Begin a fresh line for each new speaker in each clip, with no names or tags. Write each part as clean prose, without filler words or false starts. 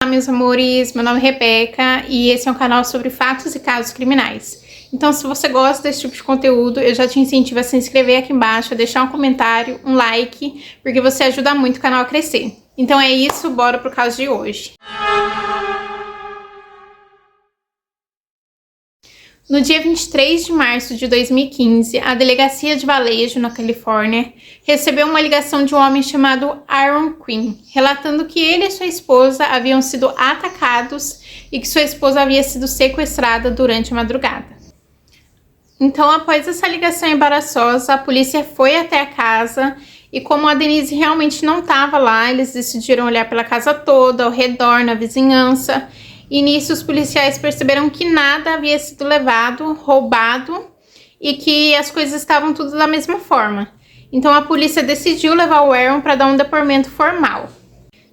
meus amores, meu nome é Rebeca e esse é um canal sobre fatos e casos criminais. Então, se você gosta desse tipo de conteúdo, eu já te incentivo a se inscrever aqui embaixo, a deixar um comentário, um like, porque você ajuda muito o canal a crescer. Então é isso, bora pro caso de hoje. No dia 23 de março de 2015, a delegacia de Vallejo, na Califórnia, recebeu uma ligação de um homem chamado Aaron Quinn, relatando que ele e sua esposa haviam sido atacados e que sua esposa havia sido sequestrada durante a madrugada. Então, após essa ligação embaraçosa, a polícia foi até a casa e, como a Denise realmente não estava lá, eles decidiram olhar pela casa toda, ao redor, na vizinhança. E nisso os policiais perceberam que nada havia sido levado, roubado e que as coisas estavam tudo da mesma forma. Então a polícia decidiu levar o Aaron para dar um depoimento formal.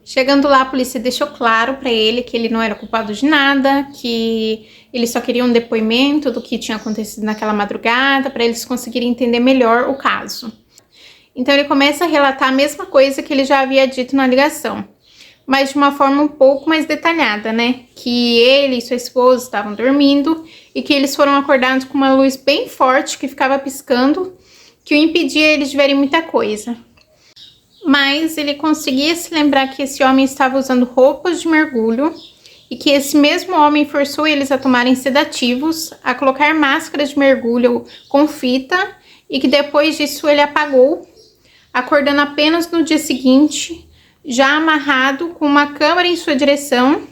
Chegando lá, a polícia deixou claro para ele que ele não era culpado de nada, que ele só queria um depoimento do que tinha acontecido naquela madrugada, para eles conseguirem entender melhor o caso. Então ele começa a relatar a mesma coisa que ele já havia dito na ligação, mas de uma forma um pouco mais detalhada, né? Que ele e sua esposa estavam dormindo e que eles foram acordados com uma luz bem forte que ficava piscando, que o impedia eles de verem muita coisa. Mas ele conseguia se lembrar que esse homem estava usando roupas de mergulho e que esse mesmo homem forçou eles a tomarem sedativos, a colocar máscaras de mergulho com fita e que depois disso ele apagou, acordando apenas no dia seguinte, já amarrado com uma câmera em sua direção,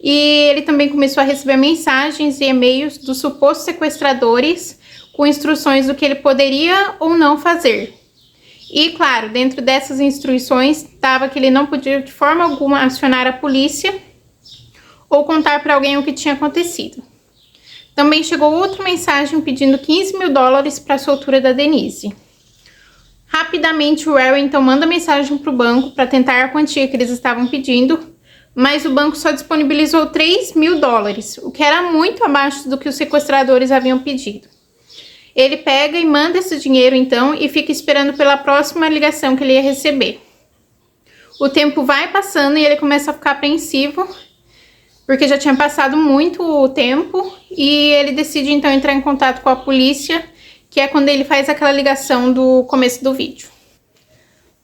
e ele também começou a receber mensagens e e-mails dos supostos sequestradores com instruções do que ele poderia ou não fazer. E claro, dentro dessas instruções estava que ele não podia de forma alguma acionar a polícia ou contar para alguém o que tinha acontecido. Também chegou outra mensagem pedindo $15 mil para a soltura da Denise. Rapidamente, o Aaron então manda mensagem para o banco para tentar a quantia que eles estavam pedindo, mas o banco só disponibilizou $3 mil, o que era muito abaixo do que os sequestradores haviam pedido. Ele pega e manda esse dinheiro então e fica esperando pela próxima ligação que ele ia receber. O tempo vai passando e ele começa a ficar apreensivo, porque já tinha passado muito tempo, e ele decide então entrar em contato com a polícia, que é quando ele faz aquela ligação do começo do vídeo.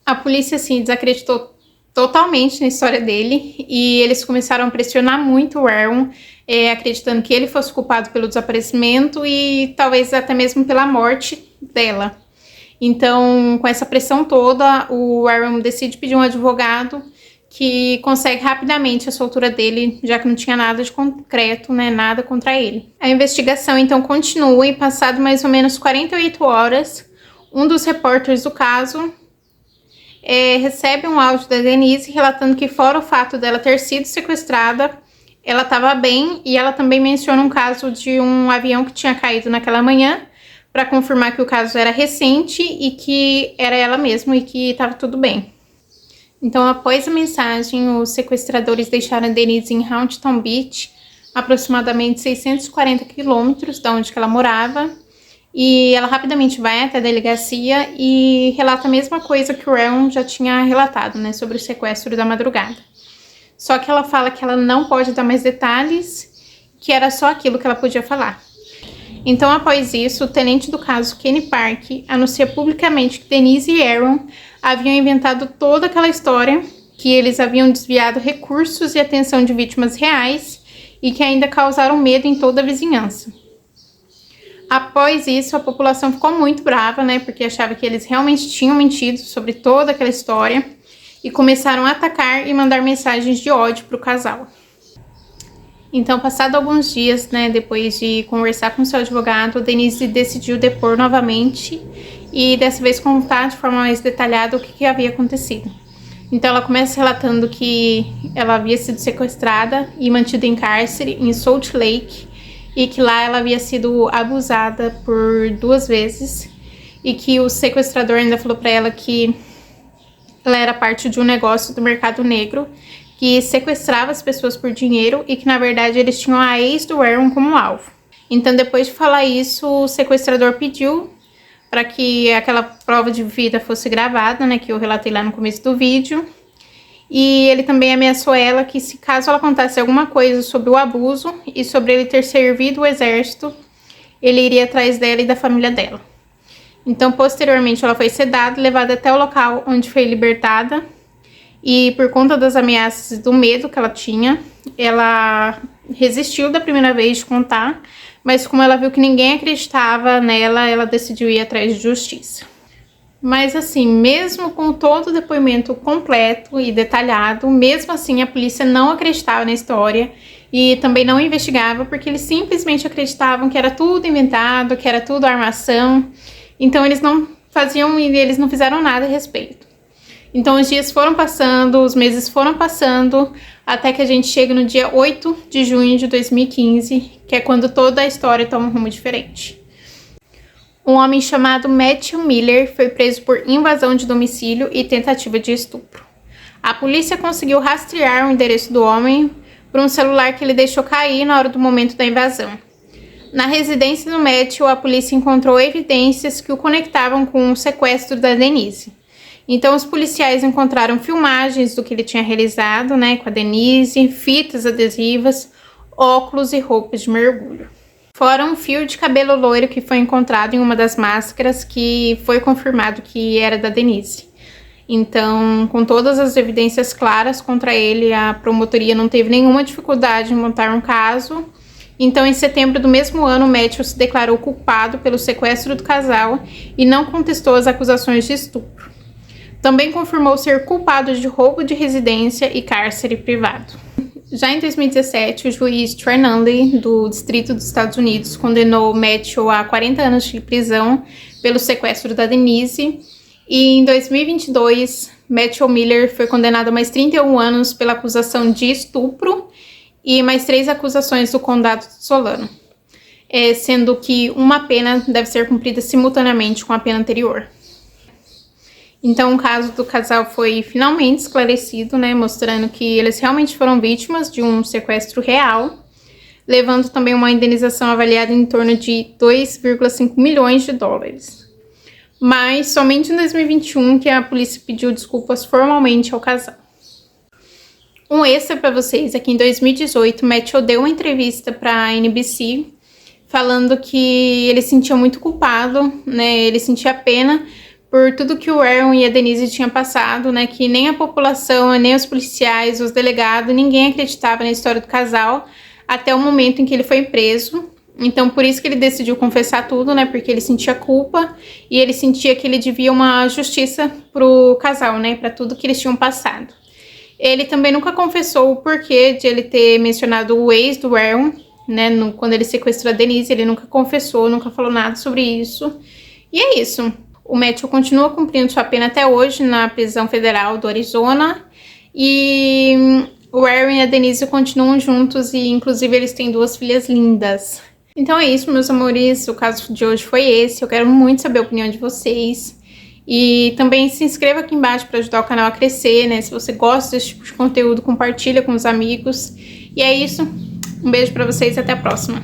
A polícia, assim, desacreditou totalmente na história dele e eles começaram a pressionar muito o Aaron, acreditando que ele fosse culpado pelo desaparecimento e talvez até mesmo pela morte dela. Então, com essa pressão toda, o Aaron decide pedir um advogado que consegue rapidamente a soltura dele, já que não tinha nada de concreto, né, nada contra ele. A investigação então continua e, passado mais ou menos 48 horas, um dos repórteres do caso recebe um áudio da Denise relatando que, fora o fato dela ter sido sequestrada, ela estava bem, e ela também menciona um caso de um avião que tinha caído naquela manhã, para confirmar que o caso era recente e que era ela mesma e que estava tudo bem. Então, após a mensagem, os sequestradores deixaram a Denise em Huntington Beach, aproximadamente 640 quilômetros da onde ela morava, e ela rapidamente vai até a delegacia e relata a mesma coisa que o Aaron já tinha relatado, né, sobre o sequestro da madrugada. Só que ela fala que ela não pode dar mais detalhes, que era só aquilo que ela podia falar. Então, após isso, o tenente do caso, Kenny Park, anuncia publicamente que Denise e Aaron haviam inventado toda aquela história, que eles haviam desviado recursos e atenção de vítimas reais e que ainda causaram medo em toda a vizinhança. Após isso, a população ficou muito brava, né, porque achava que eles realmente tinham mentido sobre toda aquela história e começaram a atacar e mandar mensagens de ódio para o casal. Então, passado alguns dias, né, depois de conversar com seu advogado, Denise decidiu depor novamente e dessa vez contar de forma mais detalhada o que havia acontecido. Então ela começa relatando que ela havia sido sequestrada e mantida em cárcere em Salt Lake e que lá ela havia sido abusada por 2 vezes e que o sequestrador ainda falou para ela que ela era parte de um negócio do mercado negro que sequestrava as pessoas por dinheiro e que, na verdade, eles tinham a ex do Aaron como alvo. Então, depois de falar isso, o sequestrador pediu para que aquela prova de vida fosse gravada, né, que eu relatei lá no começo do vídeo. E ele também ameaçou ela que se caso ela contasse alguma coisa sobre o abuso e sobre ele ter servido o exército, ele iria atrás dela e da família dela. Então, posteriormente, ela foi sedada e levada até o local onde foi libertada. E por conta das ameaças e do medo que ela tinha, ela resistiu da primeira vez de contar, mas como ela viu que ninguém acreditava nela, ela decidiu ir atrás de justiça. Mas assim, mesmo com todo o depoimento completo e detalhado, mesmo assim a polícia não acreditava na história e também não investigava, porque eles simplesmente acreditavam que era tudo inventado, que era tudo armação. Então eles não fizeram nada a respeito. Então os dias foram passando, os meses foram passando, até que a gente chega no dia 8 de junho de 2015, que é quando toda a história toma um rumo diferente. Um homem chamado Matthew Miller foi preso por invasão de domicílio e tentativa de estupro. A polícia conseguiu rastrear o endereço do homem por um celular que ele deixou cair na hora do momento da invasão. Na residência do Matthew, a polícia encontrou evidências que o conectavam com o sequestro da Denise. Então, os policiais encontraram filmagens do que ele tinha realizado, com a Denise, fitas adesivas, óculos e roupas de mergulho. Fora um fio de cabelo loiro que foi encontrado em uma das máscaras, que foi confirmado que era da Denise. Então, com todas as evidências claras contra ele, a promotoria não teve nenhuma dificuldade em montar um caso. Então, em setembro do mesmo ano, Matthew se declarou culpado pelo sequestro do casal e não contestou as acusações de estupro. Também confirmou ser culpado de roubo de residência e cárcere privado. Já em 2017, o juiz Troy Nunley, do Distrito dos Estados Unidos, condenou Matthew a 40 anos de prisão pelo sequestro da Denise. E em 2022, Matthew Miller foi condenado a mais 31 anos pela acusação de estupro e mais 3 acusações do condado de Solano, sendo que uma pena deve ser cumprida simultaneamente com a pena anterior. Então, o caso do casal foi finalmente esclarecido, mostrando que eles realmente foram vítimas de um sequestro real, levando também uma indenização avaliada em torno de 2,5 milhões de dólares. Mas somente em 2021 que a polícia pediu desculpas formalmente ao casal. Um extra para vocês, aqui em 2018, Matthew deu uma entrevista para a NBC, falando que ele se sentia muito culpado, ele sentia pena por tudo que o Aaron e a Denise tinham passado, que nem a população, nem os policiais, os delegados, ninguém acreditava na história do casal, até o momento em que ele foi preso. Então, por isso que ele decidiu confessar tudo, porque ele sentia culpa e ele sentia que ele devia uma justiça pro casal, para tudo que eles tinham passado. Ele também nunca confessou o porquê de ele ter mencionado o ex do Aaron, quando ele sequestrou a Denise, ele nunca confessou, nunca falou nada sobre isso. E é isso. O Matthew continua cumprindo sua pena até hoje na prisão federal do Arizona. E o Aaron e a Denise continuam juntos e, inclusive, eles têm 2 filhas lindas. Então é isso, meus amores. O caso de hoje foi esse. Eu quero muito saber a opinião de vocês. E também se inscreva aqui embaixo para ajudar o canal a crescer, Se você gosta desse tipo de conteúdo, compartilha com os amigos. E é isso. Um beijo para vocês e até a próxima.